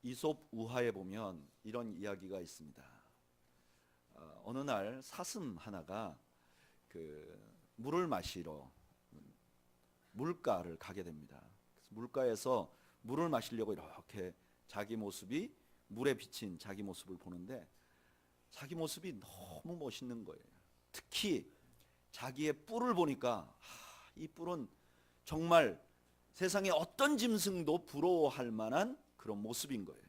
이솝 우화에 보면 이런 이야기가 있습니다. 어느 날 사슴 하나가 그 물을 마시러 물가를 가게 됩니다. 물가에서 물을 마시려고 이렇게 자기 모습이 물에 비친 자기 모습을 보는데 자기 모습이 너무 멋있는 거예요. 특히 자기의 뿔을 보니까 이 뿔은 정말 세상에 어떤 짐승도 부러워할 만한 그런 모습인 거예요.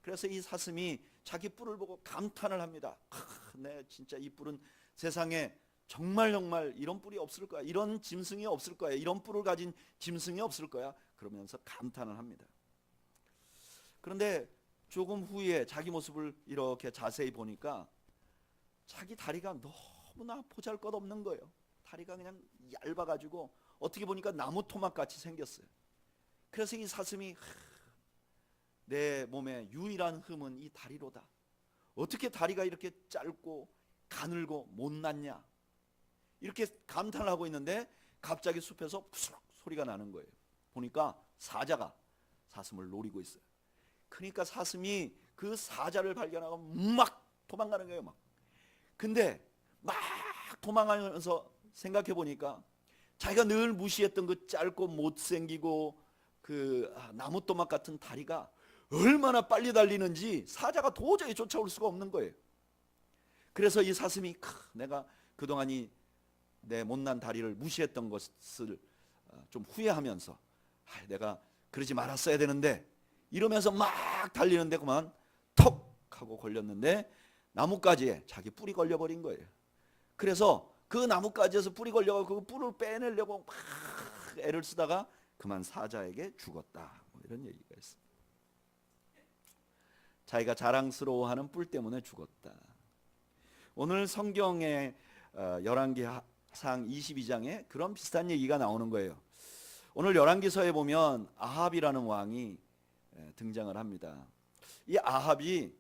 그래서 이 사슴이 자기 뿔을 보고 감탄을 합니다. 네, 진짜 이 뿔은 세상에 정말 이런 뿔이 없을 거야. 이런 짐승이 없을 거야. 이런 뿔을 가진 짐승이 없을 거야. 그러면서 감탄을 합니다. 그런데 조금 후에 자기 모습을 이렇게 자세히 보니까 자기 다리가 너무나 보잘것없는 거예요. 다리가 그냥 얇아가지고 어떻게 보니까 나무 토막 같이 생겼어요. 그래서 이 사슴이 내 몸의 유일한 흠은 이 다리로다. 어떻게 다리가 이렇게 짧고 가늘고 못났냐. 이렇게 감탄을 하고 있는데 갑자기 숲에서 푸스럭 소리가 나는 거예요. 보니까 사자가 사슴을 노리고 있어요. 그러니까 사슴이 그 사자를 발견하고 막 도망가는 거예요. 막. 근데 막 도망가면서 생각해 보니까 자기가 늘 무시했던 그 짧고 못생기고 그 나무토막 같은 다리가 얼마나 빨리 달리는지 사자가 도저히 쫓아올 수가 없는 거예요. 그래서 이 사슴이 내가 그동안 내 못난 다리를 무시했던 것을 좀 후회하면서 내가 그러지 말았어야 되는데 이러면서 막 달리는데 그만 턱 하고 걸렸는데 나뭇가지에 자기 뿔이 걸려버린 거예요. 그래서 그 나뭇가지에서 뿔이 걸려서 그 뿔을 빼내려고 막 애를 쓰다가 그만 사자에게 죽었다. 이런 얘기가 있습니다. 자기가 자랑스러워하는 뿔 때문에 죽었다. 오늘 성경의 열왕기상 22장에 그런 비슷한 얘기가 나오는 거예요. 오늘 열왕기서에 보면 아합이라는 왕이 등장을 합니다. 이 아합이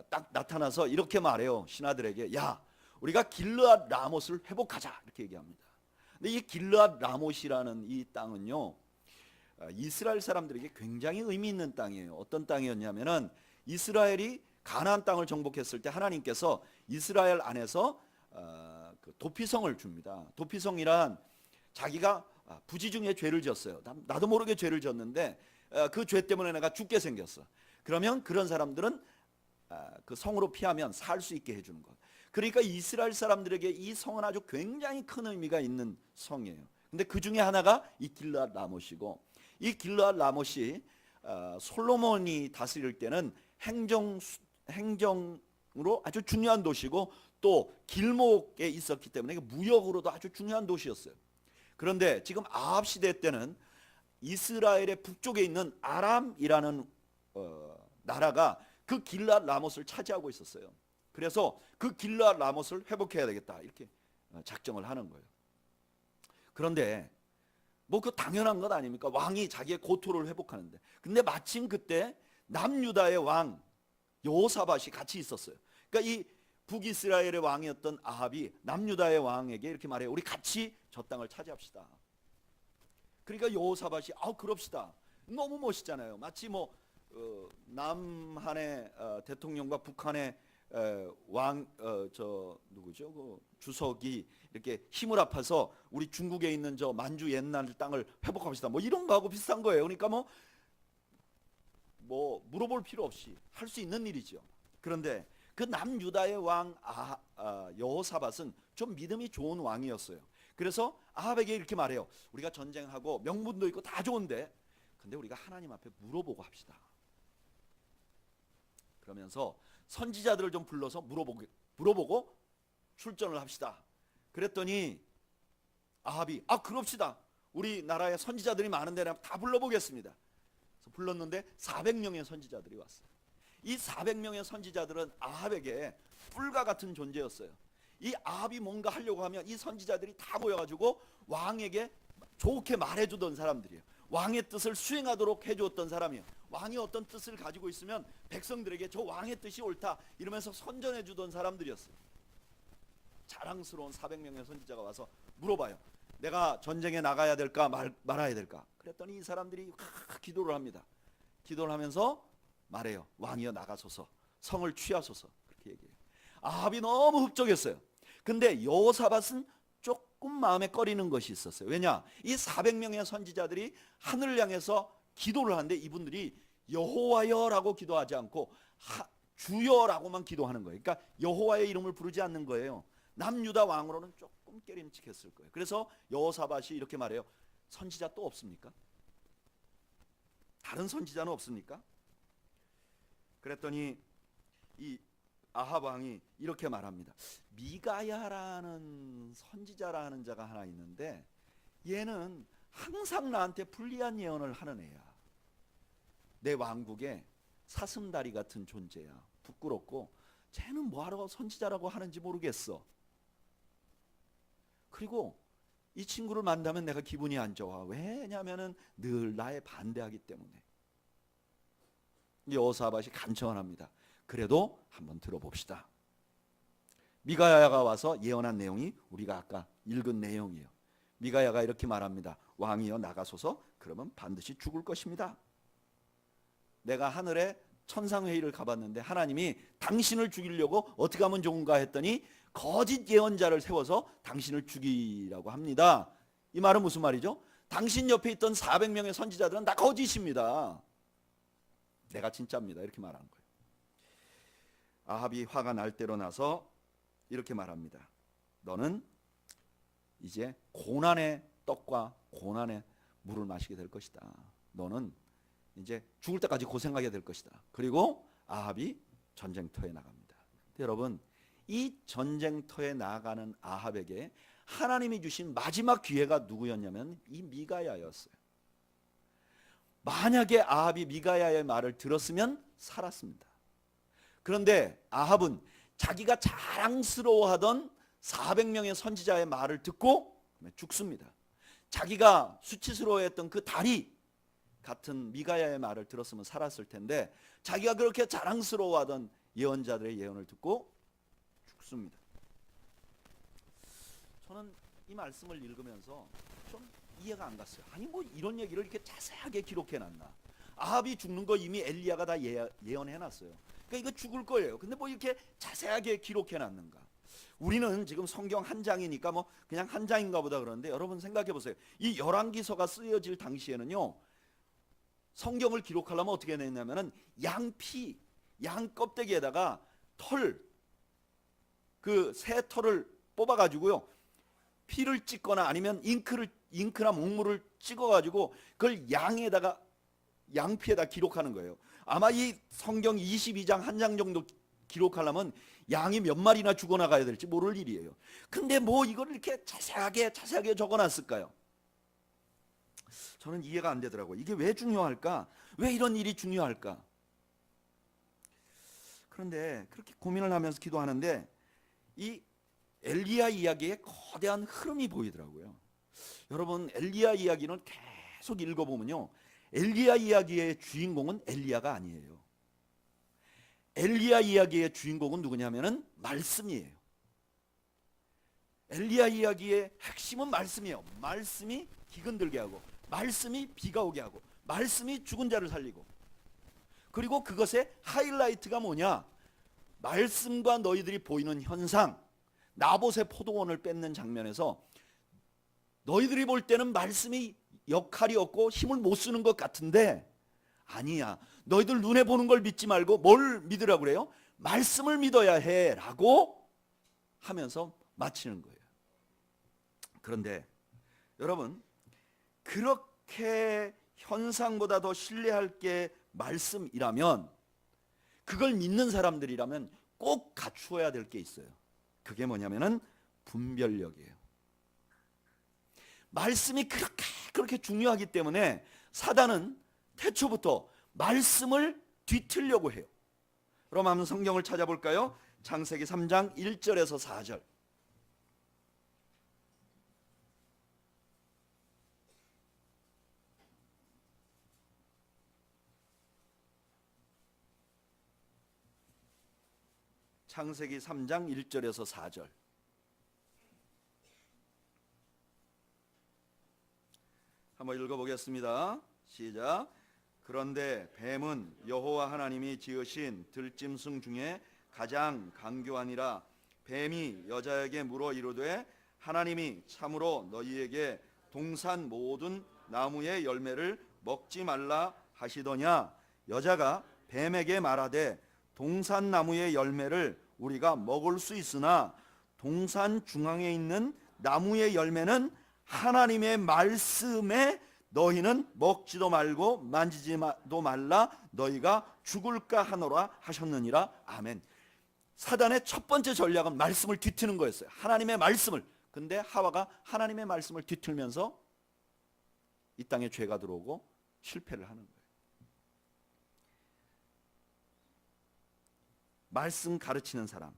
딱 나타나서 이렇게 말해요. 신하들에게, 야, 우리가 길르앗 라못을 회복하자, 이렇게 얘기합니다. 근데 이 길르앗 라못이라는 이 땅은요, 이스라엘 사람들에게 굉장히 의미 있는 땅이에요. 어떤 땅이었냐면은 이스라엘이 가나안 땅을 정복했을 때 하나님께서 이스라엘 안에서 그 도피성을 줍니다. 도피성이란 자기가 부지 중에 죄를 지었어요. 나도 모르게 죄를 지었는데 그 죄 때문에 내가 죽게 생겼어. 그러면 그런 사람들은 그 성으로 피하면 살 수 있게 해주는 것. 그러니까 이스라엘 사람들에게 이 성은 아주 굉장히 큰 의미가 있는 성이에요. 근데 그 중에 하나가 이 길르앗 라못이고, 이 길르앗 라못이 솔로몬이 다스릴 때는 행정으로 아주 중요한 도시고 또 길목에 있었기 때문에 무역으로도 아주 중요한 도시였어요. 그런데 지금 아합 시대 때는 이스라엘의 북쪽에 있는 아람이라는 나라가 그 길르앗 라못을 차지하고 있었어요. 그래서 그 길르앗 라못을 회복해야 되겠다, 이렇게 작정을 하는 거예요. 그런데 뭐 그 당연한 것 아닙니까? 왕이 자기의 고토를 회복하는데. 근데 마침 그때 남유다의 왕 여호사밧이 같이 있었어요. 그러니까 이 북이스라엘의 왕이었던 아합이 남유다의 왕에게 이렇게 말해요. 우리 같이 저 땅을 차지합시다. 그러니까 여호사밧이 그럽시다. 너무 멋있잖아요. 마치 뭐 남한의 대통령과 북한의 왕 누구죠? 그 주석이 이렇게 힘을 합해서 우리 중국에 있는 저 만주 옛날 땅을 회복합시다. 뭐 이런 거하고 비슷한 거예요. 그러니까 뭐 물어볼 필요 없이 할 수 있는 일이죠. 그런데 그 남유다의 왕 여호사밧은 좀 믿음이 좋은 왕이었어요. 그래서 아합에게 이렇게 말해요. 우리가 전쟁하고 명분도 있고 다 좋은데 근데 우리가 하나님 앞에 물어보고 합시다. 그러면서 선지자들을 좀 불러서 물어보고 출전을 합시다. 그랬더니 아합이 그럽시다. 우리나라에 선지자들이 많은데 다 불러보겠습니다. 그래서 불렀는데 400명의 선지자들이 왔어요. 이 400명의 선지자들은 아합에게 뿔과 같은 존재였어요. 이 아합이 뭔가 하려고 하면 이 선지자들이 다 모여가지고 왕에게 좋게 말해주던 사람들이에요. 왕의 뜻을 수행하도록 해주었던 사람이에요. 왕이 어떤 뜻을 가지고 있으면 백성들에게 저 왕의 뜻이 옳다 이러면서 선전해 주던 사람들이었어요. 자랑스러운 400명의 선지자가 와서 물어봐요. 내가 전쟁에 나가야 될까 말아야 될까? 그랬더니 이 사람들이 기도를 합니다. 기도를 하면서 말해요. 왕이여 나가소서, 성을 취하소서, 그렇게 얘기해요. 아합이 너무 흡족했어요. 근데 여호사밧은 조금 마음에 꺼리는 것이 있었어요. 왜냐? 이 400명의 선지자들이 하늘을 향해서 기도를 하는데 이분들이 여호와여라고 기도하지 않고 주여라고만 기도하는 거예요. 그러니까 여호와의 이름을 부르지 않는 거예요. 남유다 왕으로는 조금 깨림칙했을 거예요. 그래서 여호사밧이 이렇게 말해요. 선지자 또 없습니까? 다른 선지자는 없습니까? 그랬더니 이 아합 왕이 이렇게 말합니다. 미가야라는 선지자라는 자가 하나 있는데 얘는 항상 나한테 불리한 예언을 하는 애야. 내 왕국에 사슴다리 같은 존재야. 부끄럽고 쟤는 뭐하러 선지자라고 하는지 모르겠어. 그리고 이 친구를 만나면 내가 기분이 안 좋아. 왜냐하면 늘 나에 반대하기 때문에. 여호사밧이 간청합니다. 그래도 한번 들어봅시다. 미가야가 와서 예언한 내용이 우리가 아까 읽은 내용이에요. 미가야가 이렇게 말합니다. 왕이여 나가소서. 그러면 반드시 죽을 것입니다. 내가 하늘에 천상회의를 가봤는데 하나님이 당신을 죽이려고 어떻게 하면 좋은가 했더니 거짓 예언자를 세워서 당신을 죽이라고 합니다. 이 말은 무슨 말이죠? 당신 옆에 있던 400명의 선지자들은 다 거짓입니다. 내가 진짜입니다. 이렇게 말하는 거예요. 아합이 화가 날 대로 나서 이렇게 말합니다. 너는 이제 고난의 떡과 고난의 물을 마시게 될 것이다. 너는 이제 죽을 때까지 고생하게 될 것이다. 그리고 아합이 전쟁터에 나갑니다. 여러분, 이 전쟁터에 나가는 아합에게 하나님이 주신 마지막 기회가 누구였냐면 이 미가야였어요. 만약에 아합이 미가야의 말을 들었으면 살았습니다. 그런데 아합은 자기가 자랑스러워하던 400명의 선지자의 말을 듣고 죽습니다. 자기가 수치스러워했던 그 다리 같은 미가야의 말을 들었으면 살았을 텐데 자기가 그렇게 자랑스러워하던 예언자들의 예언을 듣고 죽습니다. 저는 이 말씀을 읽으면서 좀 이해가 안 갔어요. 아니 뭐 이런 얘기를 이렇게 자세하게 기록해놨나. 아합이 죽는 거 이미 엘리야가 다 예언해놨어요. 그러니까 이거 죽을 거예요. 근데 뭐 이렇게 자세하게 기록해놨는가. 우리는 지금 성경 한 장이니까 뭐 그냥 한 장인가 보다 그러는데 여러분 생각해 보세요. 이 열왕기서가 쓰여질 당시에는요, 성경을 기록하려면 어떻게 했냐면은 양피, 양 껍데기에다가 털, 그 새 털을 뽑아가지고요 피를 찍거나 아니면 잉크나 목물을 찍어가지고 그걸 양에다가 양피에다 기록하는 거예요. 아마 이 성경 22장 한 장 정도 기록하려면 양이 몇 마리나 죽어나가야 될지 모를 일이에요. 근데 뭐 이걸 이렇게 자세하게 적어놨을까요? 저는 이해가 안 되더라고요. 이게 왜 중요할까? 왜 이런 일이 중요할까? 그런데 그렇게 고민을 하면서 기도하는데 이 엘리야 이야기에 거대한 흐름이 보이더라고요. 여러분, 엘리야 이야기는 계속 읽어보면요, 엘리야 이야기의 주인공은 엘리야가 아니에요. 엘리야 이야기의 주인공은 누구냐면은 말씀이에요. 엘리야 이야기의 핵심은 말씀이에요. 말씀이 기근들게 하고, 말씀이 비가 오게 하고, 말씀이 죽은 자를 살리고, 그리고 그것의 하이라이트가 뭐냐? 말씀과 너희들이 보이는 현상, 나봇의 포도원을 뺏는 장면에서 너희들이 볼 때는 말씀이 역할이 없고 힘을 못 쓰는 것 같은데 아니야. 너희들 눈에 보는 걸 믿지 말고 뭘 믿으라고 그래요? 말씀을 믿어야 해 라고 하면서 마치는 거예요. 그런데 여러분, 그렇게 현상보다 더 신뢰할 게 말씀이라면, 그걸 믿는 사람들이라면 꼭 갖추어야 될 게 있어요. 그게 뭐냐면은 분별력이에요. 말씀이 그렇게 중요하기 때문에 사단은 태초부터 말씀을 뒤틀려고 해요. 그럼 한번 성경을 찾아볼까요? 창세기 3장 1절에서 4절. 창세기 3장 1절에서 4절. 한번 읽어보겠습니다. 시작. 그런데 뱀은 여호와 하나님이 지으신 들짐승 중에 가장 강교하니라. 뱀이 여자에게 물어 이르되 하나님이 참으로 너희에게 동산 모든 나무의 열매를 먹지 말라 하시더냐. 여자가 뱀에게 말하되 동산 나무의 열매를 우리가 먹을 수 있으나 동산 중앙에 있는 나무의 열매는 하나님의 말씀에 너희는 먹지도 말고 만지지도 말라 너희가 죽을까 하노라 하셨느니라. 아멘. 사단의 첫 번째 전략은 말씀을 뒤트는 거였어요. 하나님의 말씀을. 근데 하와가 하나님의 말씀을 뒤틀면서 이 땅에 죄가 들어오고 실패를 하는 거예요. 말씀 가르치는 사람,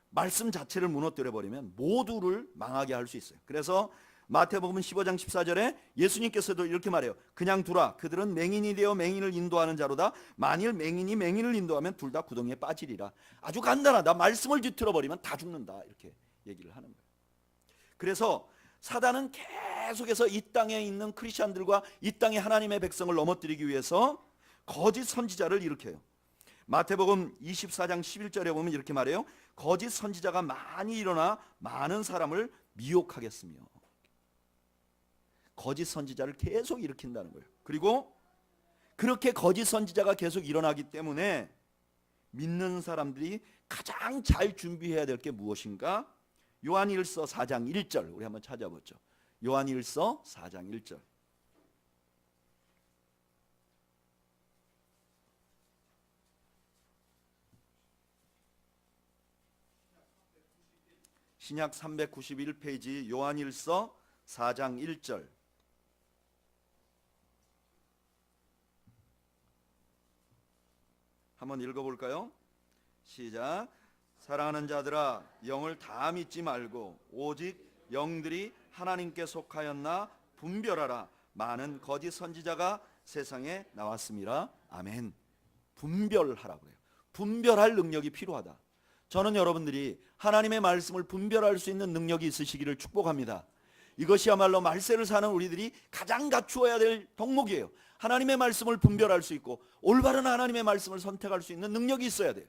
말씀 자체를 무너뜨려 버리면 모두를 망하게 할 수 있어요. 그래서 마태복음 15장 14절에 예수님께서도 이렇게 말해요. 그냥 두라. 그들은 맹인이 되어 맹인을 인도하는 자로다. 만일 맹인이 맹인을 인도하면 둘 다 구덩이에 빠지리라. 아주 간단하다. 말씀을 뒤틀어 버리면 다 죽는다. 이렇게 얘기를 하는 거예요. 그래서 사단은 계속해서 이 땅에 있는 크리스천들과 이 땅의 하나님의 백성을 넘어뜨리기 위해서 거짓 선지자를 일으켜요. 마태복음 24장 11절에 보면 이렇게 말해요. 거짓 선지자가 많이 일어나 많은 사람을 미혹하겠으며. 거짓 선지자를 계속 일으킨다는 거예요. 그리고 그렇게 거짓 선지자가 계속 일어나기 때문에 믿는 사람들이 가장 잘 준비해야 될 게 무엇인가? 요한일서 4장 1절 우리 한번 찾아보죠. 요한일서 4장 1절. 신약 391페이지 요한일서 4장 1절. 한번 읽어볼까요? 시작. 사랑하는 자들아 영을 다 믿지 말고 오직 영들이 하나님께 속하였나 분별하라. 많은 거짓 선지자가 세상에 나왔습니다. 아멘. 분별하라고 그래요. 분별할 능력이 필요하다. 저는 여러분들이 하나님의 말씀을 분별할 수 있는 능력이 있으시기를 축복합니다. 이것이야말로 말세를 사는 우리들이 가장 갖추어야 될 덕목이에요. 하나님의 말씀을 분별할 수 있고 올바른 하나님의 말씀을 선택할 수 있는 능력이 있어야 돼요.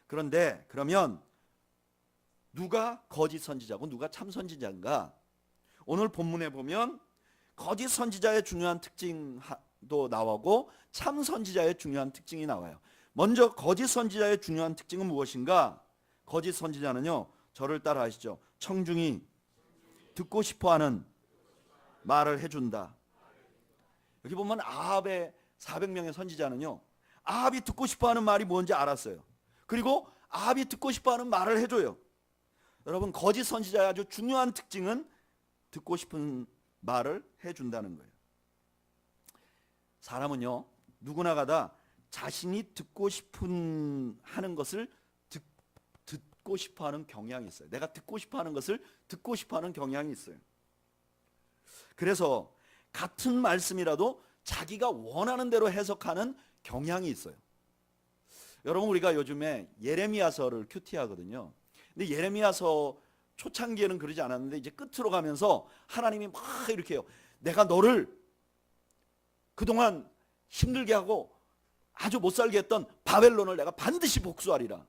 그런데 그러면 누가 거짓 선지자고 누가 참 선지자인가? 오늘 본문에 보면 거짓 선지자의 중요한 특징도 나오고 참 선지자의 중요한 특징이 나와요. 먼저 거짓 선지자의 중요한 특징은 무엇인가? 거짓 선지자는요, 저를 따라 하시죠. 청중이 듣고 싶어하는 말을 해준다. 여기 보면 아합의 400명의 선지자는요, 아합이 듣고 싶어하는 말이 뭔지 알았어요. 그리고 아합이 듣고 싶어하는 말을 해줘요. 여러분, 거짓 선지자의 아주 중요한 특징은 듣고 싶은 말을 해준다는 거예요. 사람은요, 누구나 다 자신이 듣고 싶은 하는 것을 듣고 싶어하는 경향이 있어요. 내가 듣고 싶어하는 것을 듣고 싶어하는 경향이 있어요. 그래서 같은 말씀이라도 자기가 원하는 대로 해석하는 경향이 있어요. 여러분, 우리가 요즘에 예레미야서를 큐티하거든요. 근데 예레미야서 초창기에는 그러지 않았는데 이제 끝으로 가면서 하나님이 막 이렇게 해요. 내가 너를 그동안 힘들게 하고 아주 못 살게 했던 바벨론을 내가 반드시 복수하리라.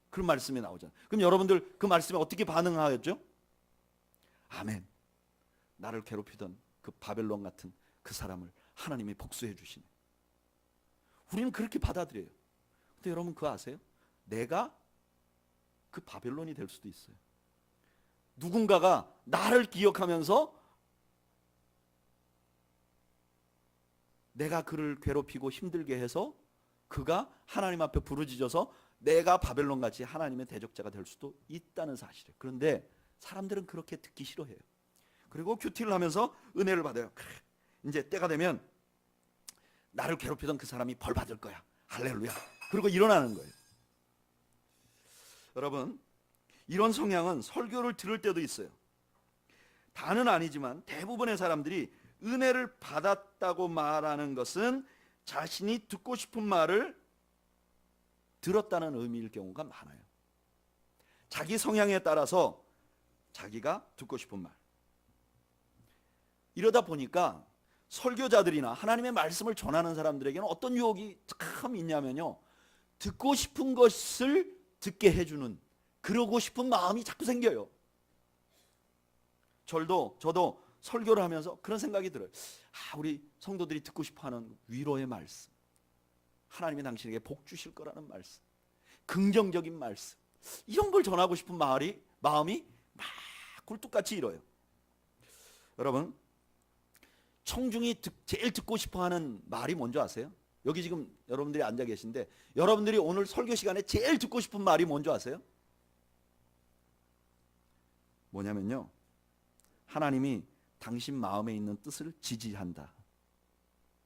그런 말씀이 나오잖아요. 그럼 여러분들 그 말씀에 어떻게 반응하겠죠? 아멘. 나를 괴롭히던 그 바벨론 같은 그 사람을 하나님이 복수해 주시네. 우리는 그렇게 받아들여요. 근데 여러분 그거 아세요? 내가 그 바벨론이 될 수도 있어요. 누군가가 나를 기억하면서 내가 그를 괴롭히고 힘들게 해서 그가 하나님 앞에 부르짖어서 내가 바벨론같이 하나님의 대적자가 될 수도 있다는 사실이에요. 그런데 사람들은 그렇게 듣기 싫어해요. 그리고 큐티를 하면서 은혜를 받아요. 그래, 이제 때가 되면 나를 괴롭히던 그 사람이 벌 받을 거야. 할렐루야. 그리고 일어나는 거예요. 여러분, 이런 성향은 설교를 들을 때도 있어요. 다는 아니지만 대부분의 사람들이 은혜를 받았다고 말하는 것은 자신이 듣고 싶은 말을 들었다는 의미일 경우가 많아요. 자기 성향에 따라서 자기가 듣고 싶은 말. 이러다 보니까 설교자들이나 하나님의 말씀을 전하는 사람들에게는 어떤 유혹이 참 있냐면요, 듣고 싶은 것을 듣게 해주는, 그러고 싶은 마음이 자꾸 생겨요. 저도 설교를 하면서 그런 생각이 들어요. 우리 성도들이 듣고 싶어하는 위로의 말씀, 하나님이 당신에게 복 주실 거라는 말씀, 긍정적인 말씀, 이런 걸 전하고 싶은 마음이 막 굴뚝같이 일어요. 여러분, 청중이 제일 듣고 싶어하는 말이 뭔지 아세요? 여기 지금 여러분들이 앉아 계신데 여러분들이 오늘 설교 시간에 제일 듣고 싶은 말이 뭔지 아세요? 뭐냐면요, 하나님이 당신 마음에 있는 뜻을 지지한다,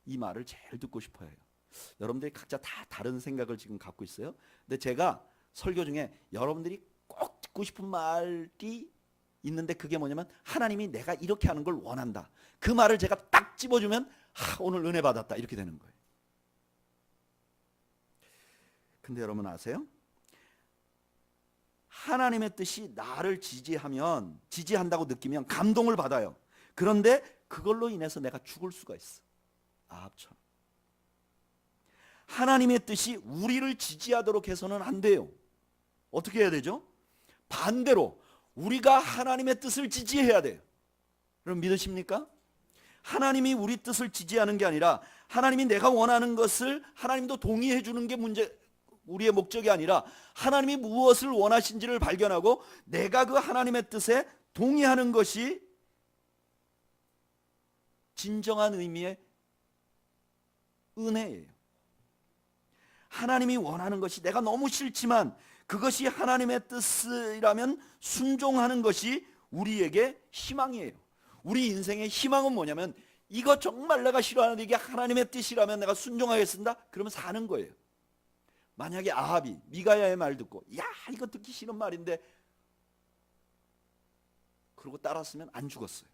이 말을 제일 듣고 싶어 해요. 여러분들이 각자 다 다른 생각을 지금 갖고 있어요. 근데 제가 설교 중에 여러분들이 꼭 듣고 싶은 말이 있는데 그게 뭐냐면 하나님이 내가 이렇게 하는 걸 원한다, 그 말을 제가 딱 집어주면 오늘 은혜 받았다, 이렇게 되는 거예요. 근데 여러분 아세요? 하나님의 뜻이 나를 지지한다고 느끼면 감동을 받아요. 그런데 그걸로 인해서 내가 죽을 수가 있어. 아합처럼. 하나님의 뜻이 우리를 지지하도록 해서는 안 돼요. 어떻게 해야 되죠? 반대로 우리가 하나님의 뜻을 지지해야 돼요. 여러분 믿으십니까? 하나님이 우리 뜻을 지지하는 게 아니라 하나님이 내가 원하는 것을 하나님도 동의해 주는 게 우리의 목적이 아니라 하나님이 무엇을 원하신지를 발견하고 내가 그 하나님의 뜻에 동의하는 것이 진정한 의미의 은혜예요. 하나님이 원하는 것이 내가 너무 싫지만 그것이 하나님의 뜻이라면 순종하는 것이 우리에게 희망이에요. 우리 인생의 희망은 뭐냐면 이거 정말 내가 싫어하는데 이게 하나님의 뜻이라면 내가 순종하겠습니다, 그러면 사는 거예요. 만약에 아합이 미가야의 말 듣고 이거 듣기 싫은 말인데 그러고 따랐으면 안 죽었어요.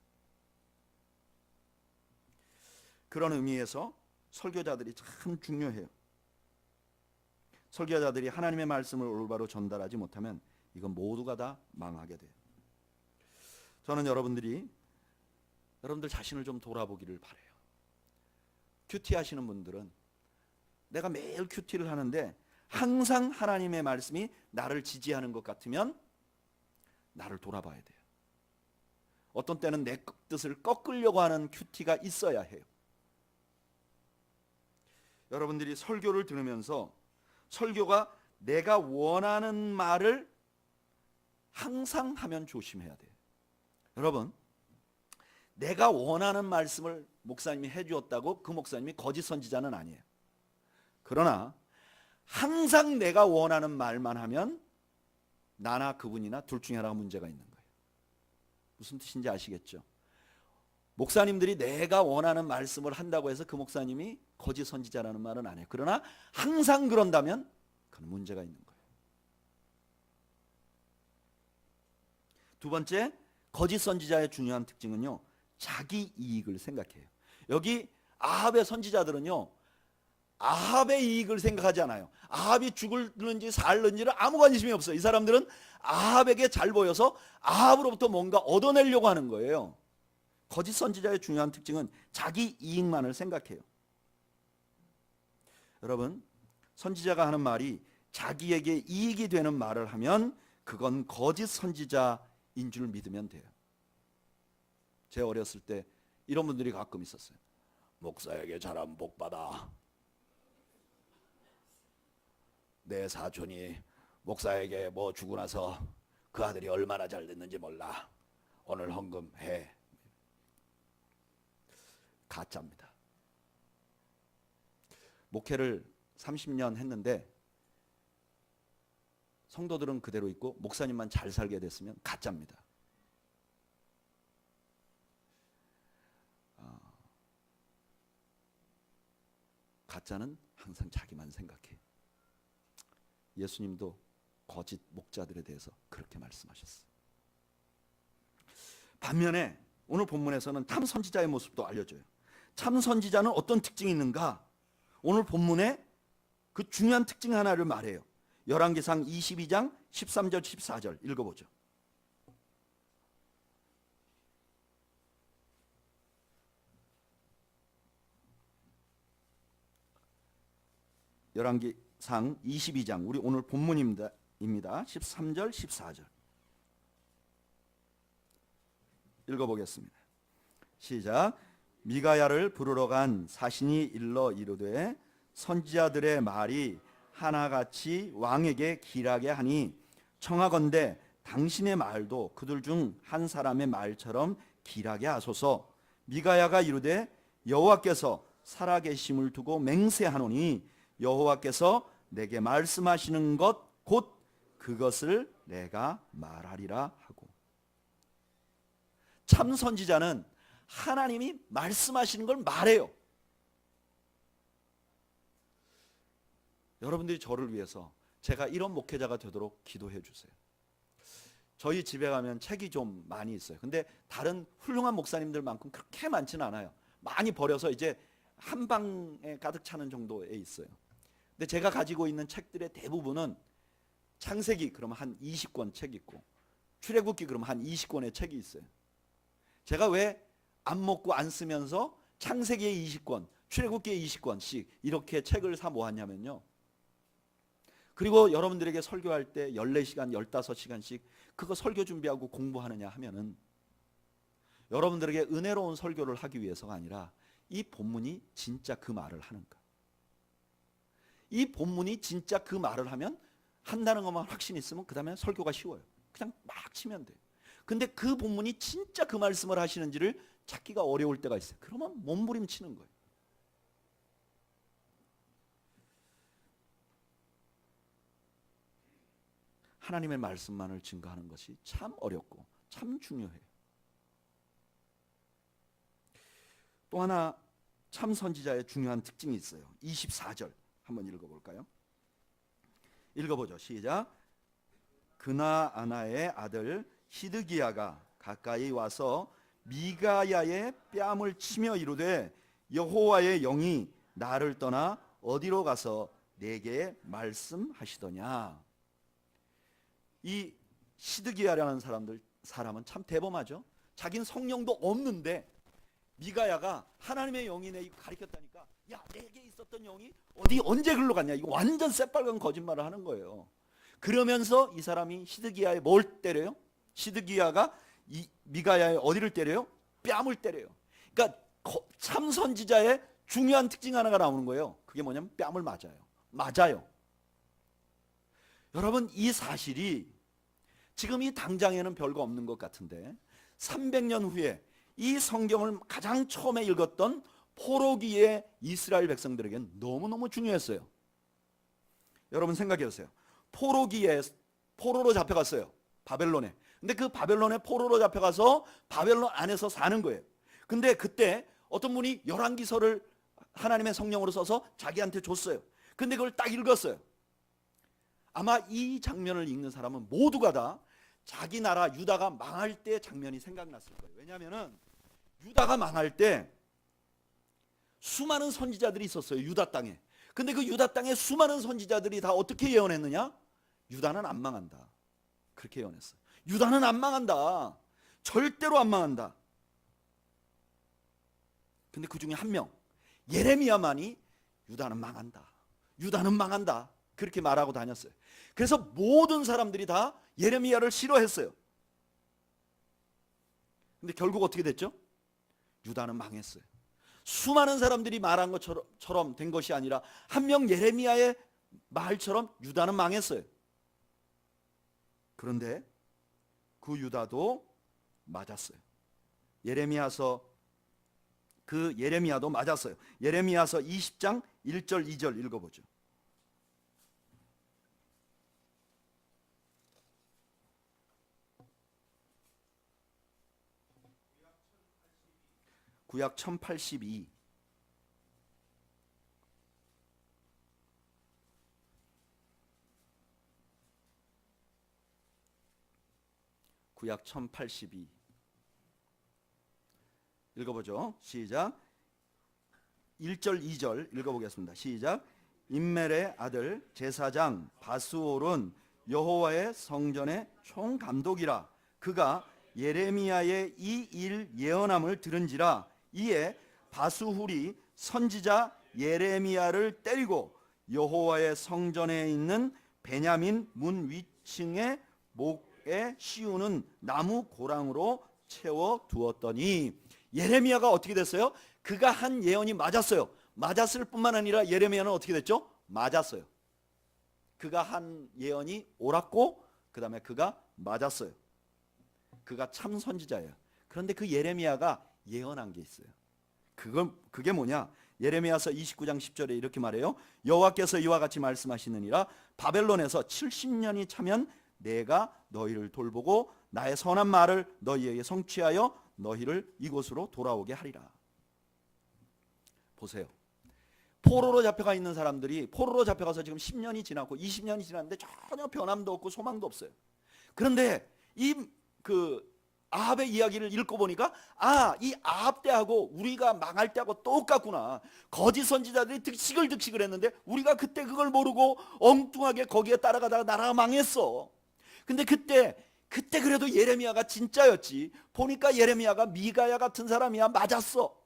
그런 의미에서 설교자들이 참 중요해요. 설교자들이 하나님의 말씀을 올바로 전달하지 못하면 이건 모두가 다 망하게 돼요. 저는 여러분들 자신을 좀 돌아보기를 바라요. 큐티 하시는 분들은 내가 매일 큐티를 하는데 항상 하나님의 말씀이 나를 지지하는 것 같으면 나를 돌아봐야 돼요. 어떤 때는 내 뜻을 꺾으려고 하는 큐티가 있어야 해요. 여러분들이 설교를 들으면서 설교가 내가 원하는 말을 항상 하면 조심해야 돼요. 여러분, 내가 원하는 말씀을 목사님이 해주었다고 그 목사님이 거짓 선지자는 아니에요. 그러나 항상 내가 원하는 말만 하면 나나 그분이나 둘 중에 하나가 문제가 있는 거예요. 무슨 뜻인지 아시겠죠? 목사님들이 내가 원하는 말씀을 한다고 해서 그 목사님이 거짓 선지자라는 말은 안 해요. 그러나 항상 그런다면 그건 문제가 있는 거예요. 두 번째, 거짓 선지자의 중요한 특징은요, 자기 이익을 생각해요. 여기 아합의 선지자들은요, 아합의 이익을 생각하지 않아요. 아합이 죽을는지 살는지를 아무 관심이 없어요. 이 사람들은 아합에게 잘 보여서 아합으로부터 뭔가 얻어내려고 하는 거예요. 거짓 선지자의 중요한 특징은 자기 이익만을 생각해요. 여러분, 선지자가 하는 말이 자기에게 이익이 되는 말을 하면 그건 거짓 선지자인 줄 믿으면 돼요. 제 어렸을 때 이런 분들이 가끔 있었어요. 목사에게 잘하면 복 받아. 내 사촌이 목사에게 뭐 주고 나서 그 아들이 얼마나 잘 됐는지 몰라. 오늘 헌금해. 가짜입니다. 목회를 30년 했는데 성도들은 그대로 있고 목사님만 잘 살게 됐으면 가짜입니다. 가짜는 항상 자기만 생각해. 예수님도 거짓 목자들에 대해서 그렇게 말씀하셨어요. 반면에 오늘 본문에서는 참 선지자의 모습도 알려줘요. 참 선지자는 어떤 특징이 있는가? 오늘 본문에 그 중요한 특징 하나를 말해요. 열왕기상 22장 13절 14절 읽어보죠. 열왕기상 22장, 우리 오늘 본문입니다. 13절 14절 읽어보겠습니다. 시작. 미가야를 부르러 간 사신이 일러 이르되 선지자들의 말이 하나같이 왕에게 길하게 하니 청하건대 당신의 말도 그들 중 한 사람의 말처럼 길하게 하소서. 미가야가 이르되 여호와께서 살아계심을 두고 맹세하노니 여호와께서 내게 말씀하시는 것 곧 그것을 내가 말하리라 하고. 참 선지자는 하나님이 말씀하시는 걸 말해요. 여러분들이 저를 위해서 제가 이런 목회자가 되도록 기도해 주세요. 저희 집에 가면 책이 좀 많이 있어요. 근데 다른 훌륭한 목사님들만큼 그렇게 많지는 않아요. 많이 버려서 이제 한 방에 가득 차는 정도에 있어요. 근데 제가 가지고 있는 책들의 대부분은 창세기 그러면 한 20권 책 있고, 출애굽기 그러면 한 20권의 책이 있어요. 제가 왜 안 먹고 안 쓰면서 창세기의 20권, 출애굽기의 20권씩 이렇게 책을 사 모았냐면요. 그리고 여러분들에게 설교할 때 14시간, 15시간씩 그거 설교 준비하고 공부하느냐 하면은 여러분들에게 은혜로운 설교를 하기 위해서가 아니라 이 본문이 진짜 그 말을 하는가, 이 본문이 진짜 그 말을 하면 한다는 것만 확신 있으면 그 다음에 설교가 쉬워요. 그냥 막 치면 돼요. 근데 그 본문이 진짜 그 말씀을 하시는지를 찾기가 어려울 때가 있어요. 그러면 몸부림치는 거예요. 하나님의 말씀만을 증거하는 것이 참 어렵고 참 중요해요. 또 하나 참 선지자의 중요한 특징이 있어요. 24절 한번 읽어볼까요? 읽어보죠. 시작. 그나아나의 아들 시드기야가 가까이 와서 미가야의 뺨을 치며 이르되 여호와의 영이 나를 떠나 어디로 가서 내게 말씀하시더냐. 이 시드기야라는 사람은 참 대범하죠. 자기는 성령도 없는데 미가야가 하나님의 영이 내게 가리켰다니까, 야, 내게 있었던 영이 어디 언제 글로 갔냐, 이거 완전 새빨간 거짓말을 하는 거예요. 그러면서 이 사람이 시드기야에 뭘 때려요? 시드기야가 이 미가야의 어디를 때려요? 뺨을 때려요. 그러니까 참 선지자의 중요한 특징 하나가 나오는 거예요. 그게 뭐냐면 뺨을 맞아요. 여러분, 이 사실이 지금 이 당장에는 별거 없는 것 같은데 300년 후에 이 성경을 가장 처음에 읽었던 포로기의 이스라엘 백성들에게는 너무너무 중요했어요. 여러분 생각해 보세요. 포로로 잡혀갔어요. 바벨론에. 근데 그 바벨론에 포로로 잡혀가서 바벨론 안에서 사는 거예요. 근데 그때 어떤 분이 열왕기서를 하나님의 성령으로 써서 자기한테 줬어요. 근데 그걸 딱 읽었어요. 아마 이 장면을 읽는 사람은 모두가 다 자기 나라 유다가 망할 때 장면이 생각났을 거예요. 왜냐하면 유다가 망할 때 수많은 선지자들이 있었어요. 유다 땅에. 근데 그 유다 땅에 수많은 선지자들이 다 어떻게 예언했느냐? 유다는 안 망한다. 그렇게 예언했어요. 유다는 안 망한다. 절대로 안 망한다. 근데 그 중에 한 명, 예레미야만이 유다는 망한다. 유다는 망한다. 그렇게 말하고 다녔어요. 그래서 모든 사람들이 다 예레미야를 싫어했어요. 근데 결국 어떻게 됐죠? 유다는 망했어요. 수많은 사람들이 말한 것처럼 된 것이 아니라 한 명 예레미야의 말처럼 유다는 망했어요. 그런데 그 유다도 맞았어요. 예레미야도 맞았어요. 예레미야서 20장 1절 2절 읽어보죠. 구약 1082. 구약 1082 읽어보죠. 시작. 1절 2절 읽어보겠습니다. 시작. 임멜의 아들 제사장 바스올은 여호와의 성전의 총감독이라. 그가 예레미야의 이 일 예언함을 들은지라. 이에 바스훌이 선지자 예레미야를 때리고 여호와의 성전에 있는 베냐민 문 위층에 목에 씌우는 나무 고랑으로 채워 두었더니, 예레미야가 어떻게 됐어요? 그가 한 예언이 맞았어요. 맞았을 뿐만 아니라 예레미야는 어떻게 됐죠? 맞았어요. 그가 한 예언이 옳았고 그 다음에 그가 맞았어요. 그가 참 선지자예요. 그런데 그 예레미야가 예언한 게 있어요. 그게 뭐냐? 예레미야서 29장 10절에 이렇게 말해요. 여호와께서 이와 같이 말씀하시느니라. 바벨론에서 70년이 차면 내가 너희를 돌보고 나의 선한 말을 너희에게 성취하여 너희를 이곳으로 돌아오게 하리라. 보세요. 포로로 잡혀가 있는 사람들이 포로로 잡혀가서 지금 10년이 지났고 20년이 지났는데 전혀 변함도 없고 소망도 없어요. 그런데 아합의 이야기를 읽고 보니까 이 아합 때하고 우리가 망할 때하고 똑같구나. 거짓 선지자들이 득식을 했는데 우리가 그때 그걸 모르고 엉뚱하게 거기에 따라가다가 나라가 망했어. 근데 그때 그래도 예레미야가 진짜였지. 보니까 예레미야가 미가야 같은 사람이야. 맞았어.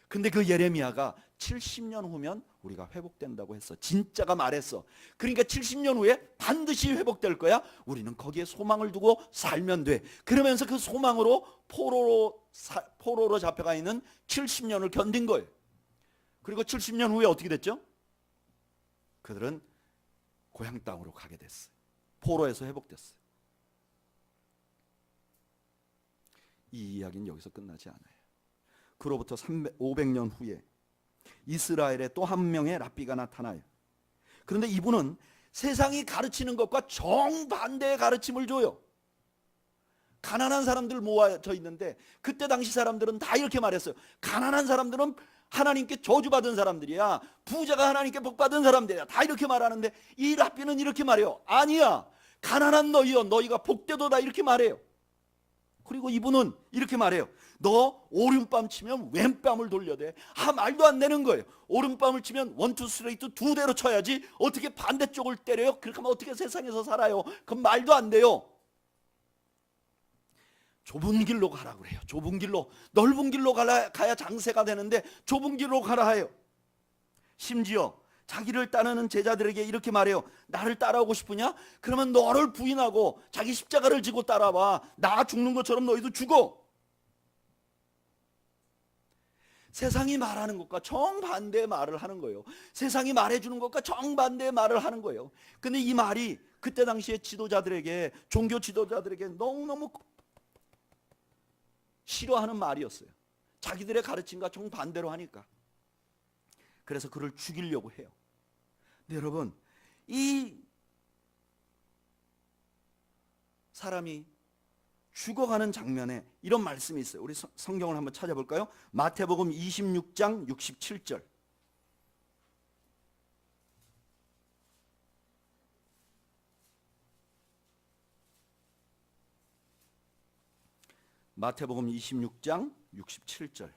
근데 그 예레미야가 70년 후면 우리가 회복된다고 했어. 진짜가 말했어. 그러니까 70년 후에 반드시 회복될 거야. 우리는 거기에 소망을 두고 살면 돼. 그러면서 그 소망으로 포로로 잡혀가 있는 70년을 견딘 거예요. 그리고 70년 후에 어떻게 됐죠? 그들은 고향 땅으로 가게 됐어요. 포로에서 회복됐어요. 이 이야기는 여기서 끝나지 않아요. 그로부터 500년 후에 이스라엘에 또 한 명의 랍비가 나타나요. 그런데 이분은 세상이 가르치는 것과 정반대의 가르침을 줘요. 가난한 사람들 모아져 있는데 그때 당시 사람들은 다 이렇게 말했어요. 가난한 사람들은 하나님께 저주받은 사람들이야. 부자가 하나님께 복받은 사람들이야. 다 이렇게 말하는데 이 랍비는 이렇게 말해요. 아니야. 가난한 너희여, 너희가 복되도다. 이렇게 말해요. 그리고 이분은 이렇게 말해요. 너 오른밤 치면 왼밤을 돌려대. 말도 안 되는 거예요. 오른밤을 치면 원투 스트레이트 2대로 쳐야지 어떻게 반대쪽을 때려요? 그렇게 하면 어떻게 세상에서 살아요? 그건 말도 안 돼요. 좁은 길로 가라 그래요. 좁은 길로. 넓은 길로 가야 장세가 되는데 좁은 길로 가라 해요. 심지어 자기를 따르는 제자들에게 이렇게 말해요. 나를 따라오고 싶으냐? 그러면 너를 부인하고 자기 십자가를 지고 따라와. 나 죽는 것처럼 너희도 죽어. 세상이 말하는 것과 정반대의 말을 하는 거예요. 세상이 말해주는 것과 정반대의 말을 하는 거예요. 근데 이 말이 그때 당시에 지도자들에게, 종교 지도자들에게 너무너무 싫어하는 말이었어요. 자기들의 가르침과 정반대로 하니까. 그래서 그를 죽이려고 해요. 근데 여러분, 이 사람이 죽어가는 장면에 이런 말씀이 있어요. 우리 성경을 한번 찾아볼까요? 마태복음 26장 67절. 마태복음 26장 67절.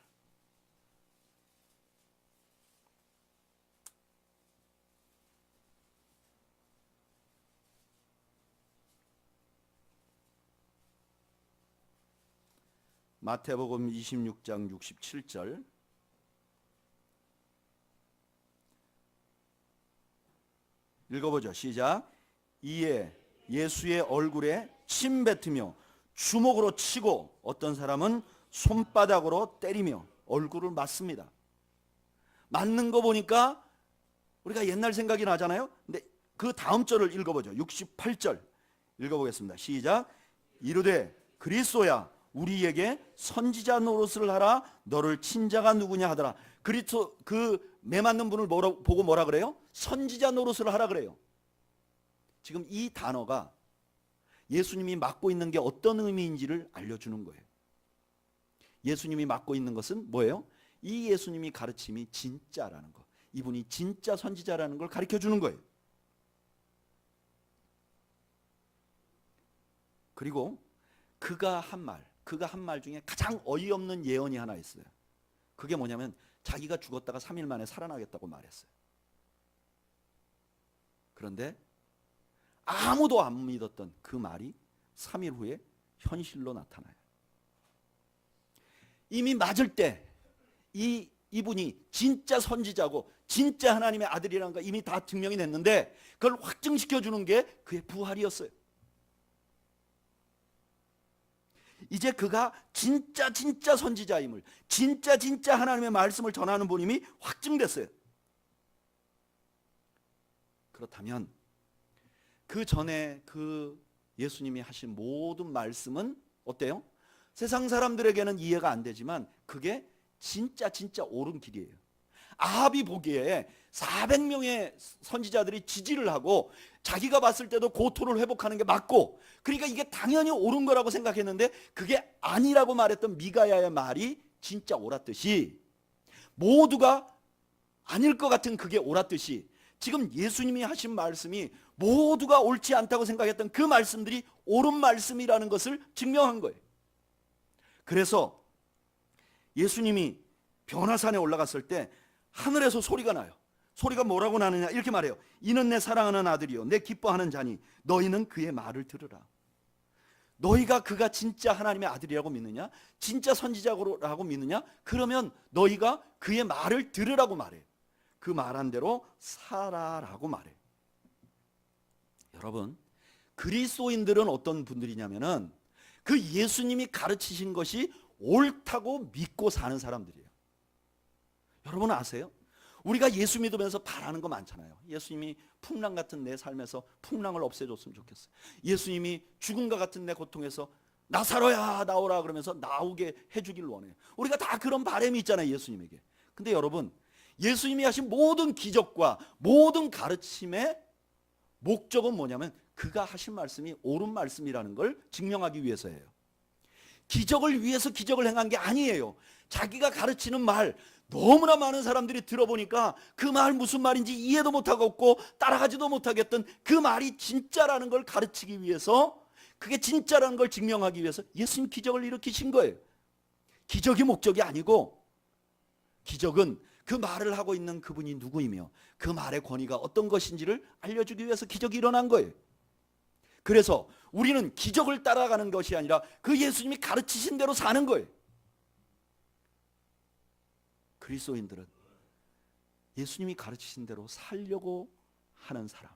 마태복음 26장 67절. 읽어보죠. 시작. 이에 예수의 얼굴에 침 뱉으며 주먹으로 치고 어떤 사람은 손바닥으로 때리며 얼굴을 맞습니다. 맞는 거 보니까 우리가 옛날 생각이 나잖아요. 근데 그 다음 절을 읽어보죠. 68절 읽어보겠습니다. 시작. 이르되 그리스도야 우리에게 선지자 노릇을 하라. 너를 친 자가 누구냐 하더라. 그리스도 매 맞는 분을 보고 뭐라 그래요? 선지자 노릇을 하라 그래요. 지금 이 단어가 예수님이 맡고 있는 게 어떤 의미인지를 알려주는 거예요. 예수님이 맡고 있는 것은 뭐예요? 이 예수님이 가르침이 진짜라는 거. 이분이 진짜 선지자라는 걸 가르쳐 주는 거예요. 그리고 그가 한 말 중에 가장 어이없는 예언이 하나 있어요. 그게 뭐냐면 자기가 죽었다가 3일 만에 살아나겠다고 말했어요. 그런데 아무도 안 믿었던 그 말이 3일 후에 현실로 나타나요. 이미 맞을 때 이분이 진짜 선지자고 진짜 하나님의 아들이라는 거 이미 다 증명이 됐는데 그걸 확증시켜 주는 게 그의 부활이었어요. 이제 그가 진짜 선지자임을, 진짜 하나님의 말씀을 전하는 분임이 확증됐어요. 그렇다면 그 전에 그 예수님이 하신 모든 말씀은 어때요? 세상 사람들에게는 이해가 안 되지만 그게 진짜 옳은 길이에요. 아합이 보기에 400명의 선지자들이 지지를 하고 자기가 봤을 때도 고토를 회복하는 게 맞고, 그러니까 이게 당연히 옳은 거라고 생각했는데 그게 아니라고 말했던 미가야의 말이 진짜 옳았듯이, 모두가 아닐 것 같은 그게 옳았듯이 지금 예수님이 하신 말씀이 모두가 옳지 않다고 생각했던 그 말씀들이 옳은 말씀이라는 것을 증명한 거예요. 그래서 예수님이 변화산에 올라갔을 때 하늘에서 소리가 나요. 소리가 뭐라고 나느냐, 이렇게 말해요. 이는 내 사랑하는 아들이요 내 기뻐하는 자니 너희는 그의 말을 들으라. 너희가 그가 진짜 하나님의 아들이라고 믿느냐, 진짜 선지자라고 믿느냐, 그러면 너희가 그의 말을 들으라고 말해요. 그 말한 대로 살아라고 말해요. 여러분, 그리스도인들은 어떤 분들이냐면은 그 예수님이 가르치신 것이 옳다고 믿고 사는 사람들이에요. 여러분 아세요? 우리가 예수 믿으면서 바라는 거 많잖아요. 예수님이 풍랑 같은 내 삶에서 풍랑을 없애줬으면 좋겠어요. 예수님이 죽음과 같은 내 고통에서 나사로야 나오라 그러면서 나오게 해주길 원해요. 우리가 다 그런 바람이 있잖아요, 예수님에게. 근데 여러분, 예수님이 하신 모든 기적과 모든 가르침의 목적은 뭐냐면 그가 하신 말씀이 옳은 말씀이라는 걸 증명하기 위해서예요. 기적을 위해서 기적을 행한 게 아니에요. 자기가 가르치는 말 너무나 많은 사람들이 들어보니까 그 말 무슨 말인지 이해도 못하겠고 따라가지도 못하겠던 그 말이 진짜라는 걸 가르치기 위해서, 그게 진짜라는 걸 증명하기 위해서 예수님 기적을 일으키신 거예요. 기적이 목적이 아니고, 기적은 그 말을 하고 있는 그분이 누구이며 그 말의 권위가 어떤 것인지를 알려주기 위해서 기적이 일어난 거예요. 그래서 우리는 기적을 따라가는 것이 아니라 그 예수님이 가르치신 대로 사는 거예요. 그리스도인들은 예수님이 가르치신 대로 살려고 하는 사람,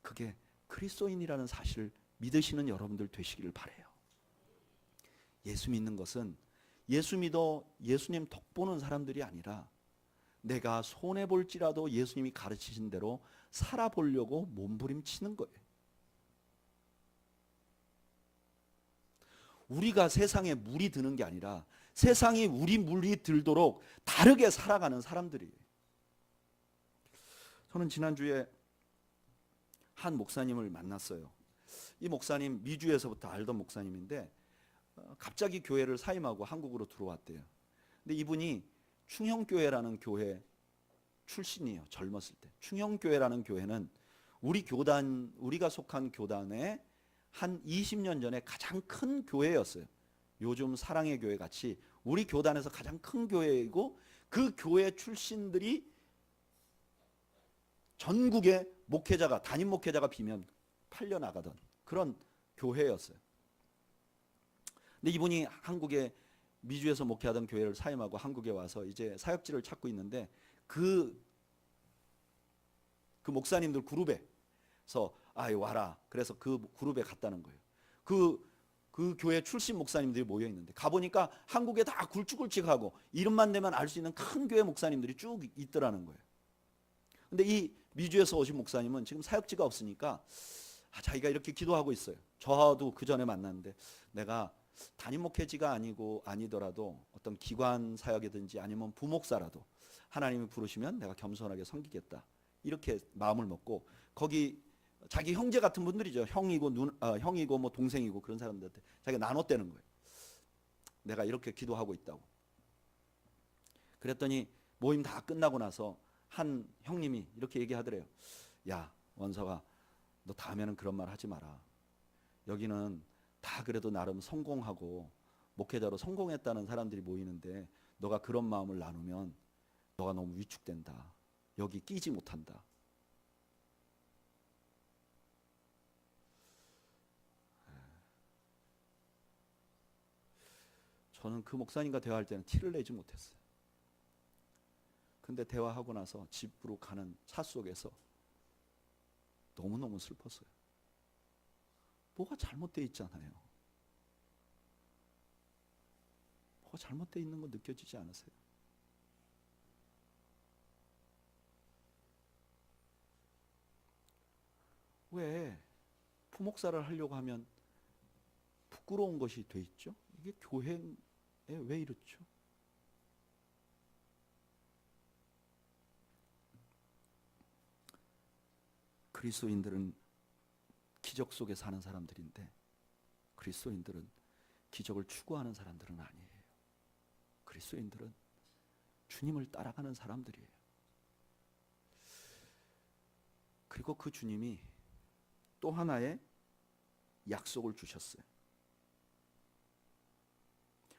그게 그리스도인이라는 사실을 믿으시는 여러분들 되시기를 바라요. 예수 믿는 것은 예수 믿어 예수님 덕 보는 사람들이 아니라 내가 손해볼지라도 예수님이 가르치신 대로 살아보려고 몸부림치는 거예요. 우리가 세상에 물이 드는 게 아니라 세상이 우리 물이 들도록 다르게 살아가는 사람들이에요. 저는 지난주에 한 목사님을 만났어요. 이 목사님 미주에서부터 알던 목사님인데 갑자기 교회를 사임하고 한국으로 들어왔대요. 근데 이분이 충형교회라는 교회 출신이에요. 젊었을 때. 충형교회라는 교회는 우리가 속한 교단의 한 20년 전에 가장 큰 교회였어요. 요즘 사랑의 교회 같이 우리 교단에서 가장 큰 교회이고, 그 교회 출신들이 전국에 목회자가, 담임 목회자가 비면 팔려나가던 그런 교회였어요. 근데 이분이 한국에 미주에서 목회하던 교회를 사임하고 한국에 와서 이제 사역지를 찾고 있는데 그 목사님들 그룹에서 와라. 그래서 그 그룹에 갔다는 거예요. 그 교회 출신 목사님들이 모여 있는데 가보니까 한국에 다 굵직굵직하고 이름만 대면 알 수 있는 큰 교회 목사님들이 쭉 있더라는 거예요. 근데 이 미주에서 오신 목사님은 지금 사역지가 없으니까 자기가 이렇게 기도하고 있어요. 저도 그 전에 만났는데 내가 담임 목회지가 아니더라도 어떤 기관 사역이든지 아니면 부목사라도 하나님이 부르시면 내가 겸손하게 섬기겠다, 이렇게 마음을 먹고 거기 자기 형제 같은 분들이죠. 형이고 뭐 동생이고 그런 사람들한테 자기가 나눴대는 거예요. 내가 이렇게 기도하고 있다고. 그랬더니 모임 다 끝나고 나서 한 형님이 이렇게 얘기하더래요. 야, 원서가 너 다음에는 그런 말 하지 마라. 여기는 다 그래도 나름 성공하고 목회자로 성공했다는 사람들이 모이는데 너가 그런 마음을 나누면 너가 너무 위축된다. 여기 끼지 못한다. 저는 그 목사님과 대화할 때는 티를 내지 못했어요. 근데 대화하고 나서 집으로 가는 차 속에서 너무너무 슬펐어요. 뭐가 잘못되어 있잖아요. 뭐가 잘못되어 있는 거 느껴지지 않으세요? 왜 부목사를 하려고 하면 부끄러운 것이 돼 있죠? 이게 교회에 왜 이렇죠? 그리스도인들은 기적 속에 사는 사람들인데 그리스도인들은 기적을 추구하는 사람들은 아니에요. 그리스도인들은 주님을 따라가는 사람들이에요. 그리고 그 주님이 또 하나의 약속을 주셨어요.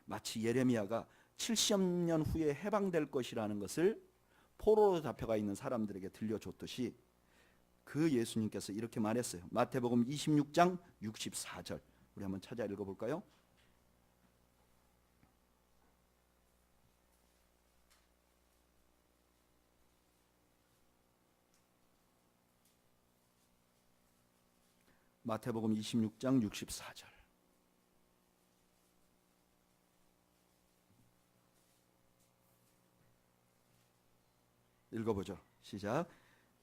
마치 예레미야가 70년 후에 해방될 것이라는 것을 포로로 잡혀가 있는 사람들에게 들려줬듯이 그 예수님께서 이렇게 말했어요. 마태복음 26장 64절 우리 한번 찾아 읽어볼까요? 마태복음 26장 64절 읽어보죠. 시작.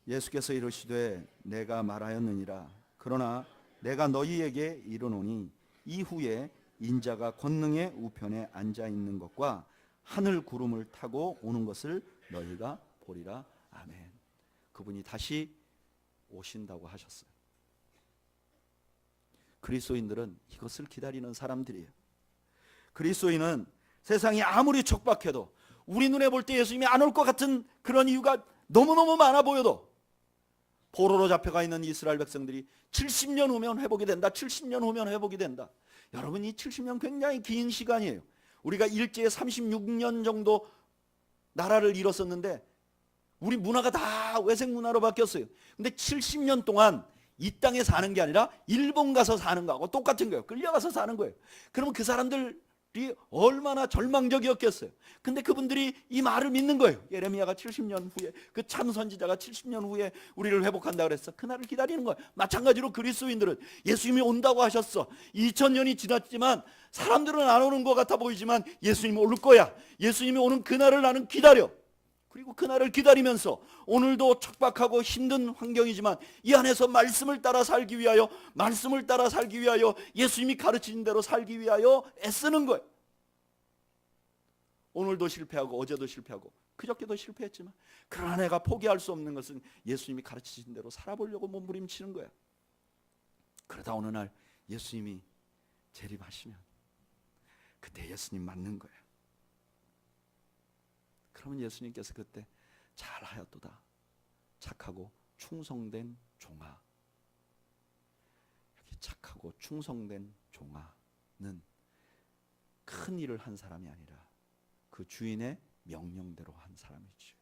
예수께서 이르시되 내가 말하였느니라. 그러나 내가 너희에게 이르노니 이후에 인자가 권능의 우편에 앉아 있는 것과 하늘 구름을 타고 오는 것을 너희가 보리라. 아멘. 그분이 다시 오신다고 하셨어요. 그리스도인들은 이것을 기다리는 사람들이에요. 그리스도인은 세상이 아무리 척박해도 우리 눈에 볼 때 예수님이 안 올 것 같은 그런 이유가 너무너무 많아 보여도 포로로 잡혀가 있는 이스라엘 백성들이 70년 후면 회복이 된다. 70년 후면 회복이 된다. 여러분, 이 70년 굉장히 긴 시간이에요. 우리가 일제에 36년 정도 나라를 잃었었는데 우리 문화가 다 외색 문화로 바뀌었어요. 근데 70년 동안 이 땅에 사는 게 아니라 일본 가서 사는 거하고 똑같은 거예요. 끌려가서 사는 거예요. 그러면 그 사람들이 얼마나 절망적이었겠어요. 근데 그분들이 이 말을 믿는 거예요. 예레미야가 70년 후에, 그 참 선지자가 70년 후에 우리를 회복한다 그랬어. 그날을 기다리는 거예요. 마찬가지로 그리스도인들은 예수님이 온다고 하셨어. 2000년이 지났지만 사람들은 안 오는 것 같아 보이지만 예수님이 올 거야. 예수님이 오는 그날을 나는 기다려. 그리고 그날을 기다리면서 오늘도 척박하고 힘든 환경이지만 이 안에서 말씀을 따라 살기 위하여, 말씀을 따라 살기 위하여, 예수님이 가르치신 대로 살기 위하여 애쓰는 거예요. 오늘도 실패하고 어제도 실패하고 그저께도 실패했지만 그러나 내가 포기할 수 없는 것은 예수님이 가르치신 대로 살아보려고 몸부림치는 거야. 그러다 어느 날 예수님이 재림하시면 그때 예수님 맞는 거야. 그러면 예수님께서 그때 잘하였도다 착하고 충성된 종아. 여기 착하고 충성된 종아는 큰 일을 한 사람이 아니라 그 주인의 명령대로 한 사람이지요.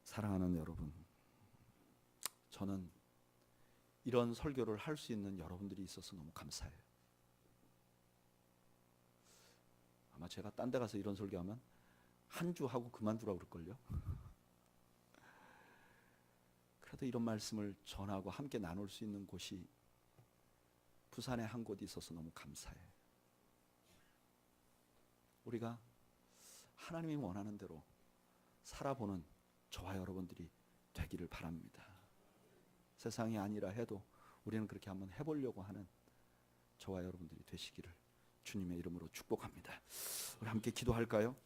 사랑하는 여러분, 저는 이런 설교를 할 수 있는 여러분들이 있어서 너무 감사해요. 아마 제가 딴 데 가서 이런 설교하면 한 주 하고 그만두라고 그럴걸요. 그래도 이런 말씀을 전하고 함께 나눌 수 있는 곳이 부산에 한 곳이 있어서 너무 감사해요. 우리가 하나님이 원하는 대로 살아보는 저와 여러분들이 되기를 바랍니다. 세상이 아니라 해도 우리는 그렇게 한번 해보려고 하는 저와 여러분들이 되시기를 주님의 이름으로 축복합니다. 우리 함께 기도할까요?